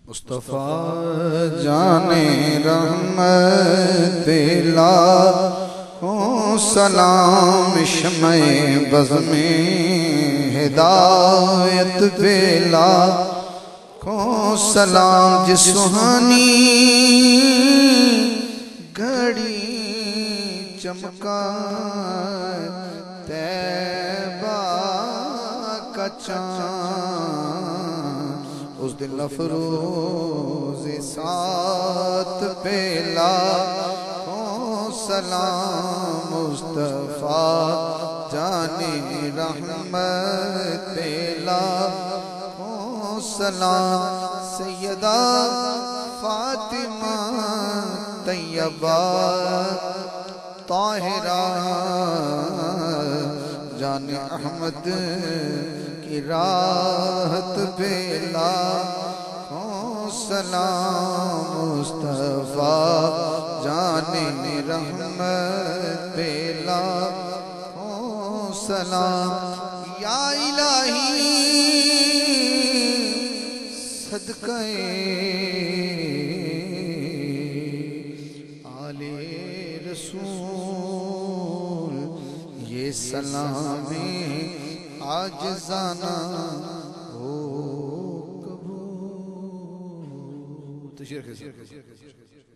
مصطفیٰ جان رحمت لاکھوں سلام شمع بزم ہدایت پہ لاکھوں سلام جس سہانی گھڑی چمکا طیبہ کا چاند اس دل افروز سات پہ لاکھوں سلام مصطفیٰ جان رحمت پہ لاکھوں سلام سیدہ فاطمہ طیبہ طاہرہ جان احمد کی راحت پہ لاکھوں سلام مصطفیٰ جان رحمت پہ لاکھوں سلام یا الہی صدقہ آل رسول یہ سلامی عاجزانہ ہو قبول.